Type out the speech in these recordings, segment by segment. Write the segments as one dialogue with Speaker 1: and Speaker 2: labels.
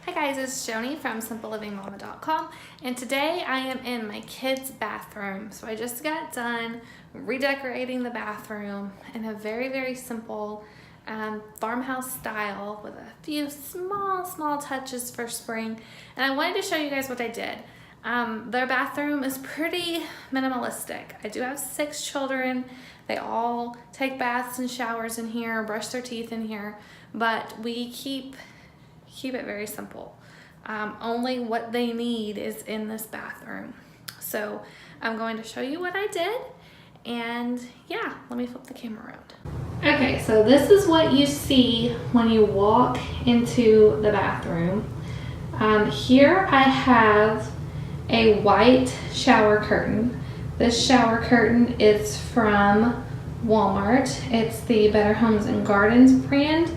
Speaker 1: Hi guys, it's Joanie from simplelivingmama.com, and today I am in my kids' bathroom. So I just got done redecorating the bathroom in a very simple farmhouse style with a few small touches for spring. And I wanted to show you guys what I did. Their bathroom is pretty minimalistic. I do have 6 children. They all take baths and showers in here, brush their teeth in here, but we keep it very simple. Only what they need is in this bathroom. So I'm going to show you what I did, and yeah, let me flip the camera around. Okay, so this is what you see when you walk into the bathroom. Here I have a white shower curtain. This shower curtain is from Walmart. It's the Better Homes and Gardens brand.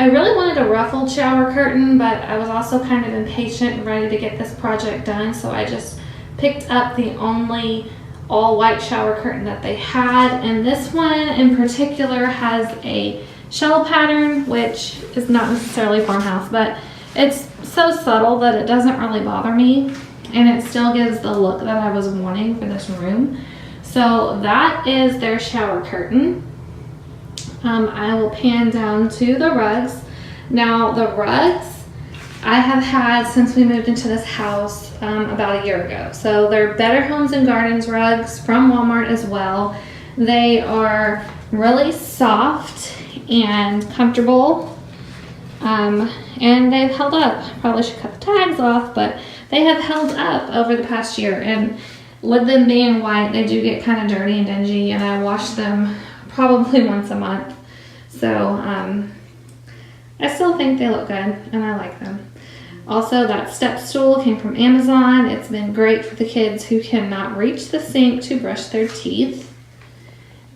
Speaker 1: I really wanted a ruffled shower curtain, but I was also kind of impatient and ready to get this project done, so I just picked up the only all-white shower curtain that they had. And this one in particular has a shell pattern, which is not necessarily farmhouse, but it's so subtle that it doesn't really bother me, and it still gives the look that I was wanting for this room. So that is their shower curtain. I will pan down to the rugs. Now the rugs I have had since we moved into this house about a year ago. So they're Better Homes and Gardens rugs from Walmart as well. They are really soft and comfortable, and they've held up. Probably should cut the tags off, but they have held up over the past year. And with them being white, they do get kind of dirty and dingy, and I wash them probably once a month. So I still think they look good and I like them. Also, that step stool came from Amazon. It's been great for the kids who cannot reach the sink to brush their teeth.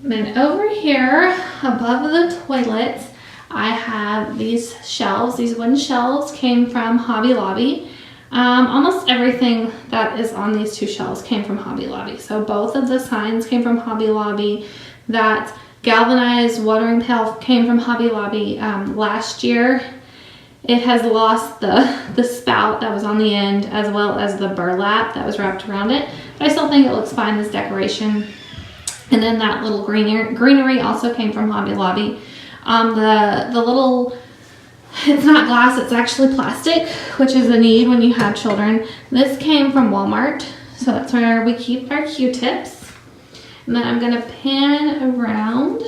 Speaker 1: And then over here above the toilet, I have these shelves. These wooden shelves came from Hobby Lobby. Almost everything that is on these 2 shelves came from Hobby Lobby. So both of the signs came from Hobby Lobby. That galvanized watering pail came from Hobby Lobby last year. It has lost the spout that was on the end, as well as the burlap that was wrapped around it. But I still think it looks fine as decoration. And then that little greenery also came from Hobby Lobby. The little, it's not glass, it's actually plastic, which is a need when you have children. This came from Walmart, so that's where we keep our Q-tips. And then I'm going to pan around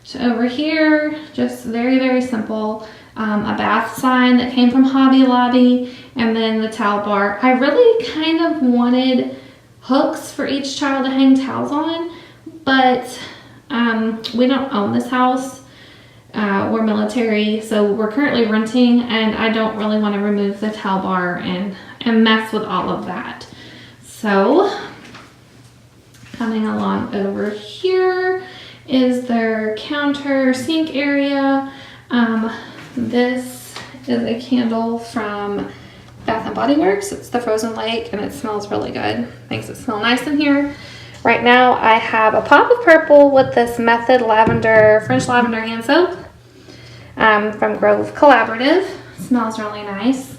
Speaker 1: to over here, just very simple. A bath sign that came from Hobby Lobby, and then the towel bar. I really kind of wanted hooks for each child to hang towels on, but we don't own this house. We're military, so we're currently renting, and I don't really want to remove the towel bar and mess with all of that. So coming along over here is their counter sink area. This is a candle from Bath & Body Works. It's the Frozen Lake, and it smells really good. Makes it smell nice in here. Right now I have a pop of purple with this Method Lavender, French Lavender hand soap from Grove Collaborative. Smells really nice.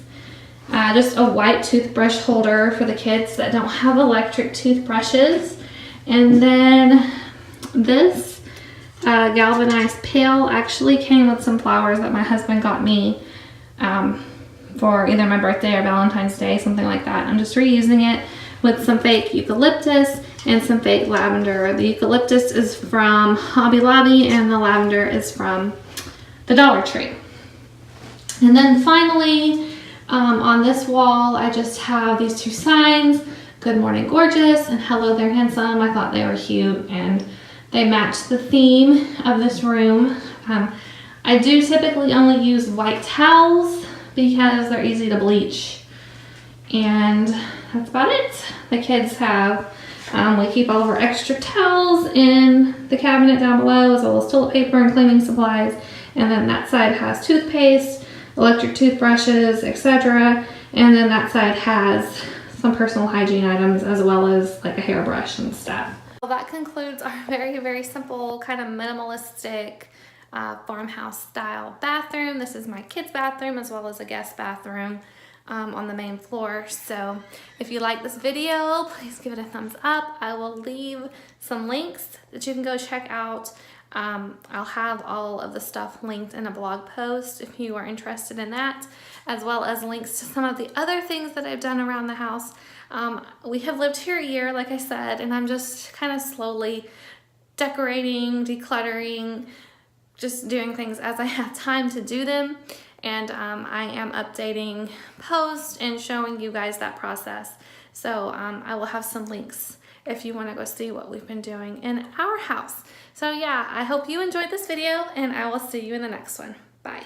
Speaker 1: Just a white toothbrush holder for the kids that don't have electric toothbrushes. And then this galvanized pail actually came with some flowers that my husband got me for either my birthday or Valentine's Day, something like that. I'm just reusing it with some fake eucalyptus and some fake lavender. The eucalyptus is from Hobby Lobby and the lavender is from the Dollar Tree. And then finally, on this wall, I just have these 2 signs, Good Morning Gorgeous and Hello There Handsome. I thought they were cute and they match the theme of this room. I do typically only use white towels because they're easy to bleach. And that's about it. The kids have, we keep all of our extra towels in the cabinet down below, as well as toilet paper and cleaning supplies. And then that side has toothpaste, electric toothbrushes, etc. And then that side has some personal hygiene items, as well as like a hairbrush and stuff. Well, that concludes our very simple, kind of minimalistic farmhouse style bathroom. This is my kids' bathroom as well as a guest bathroom on the main floor. So if you like this video, please give it a thumbs up. I will leave some links that you can go check out. I'll have all of the stuff linked in a blog post if you are interested in that, as well as links to some of the other things that I've done around the house. We have lived here a year, like I said, and I'm just kind of slowly decorating, decluttering, just doing things as I have time to do them. And I am updating posts and showing you guys that process. So I will have some links if you want to go see what we've been doing in our house. So yeah, I hope you enjoyed this video, and I will see you in the next one. Bye.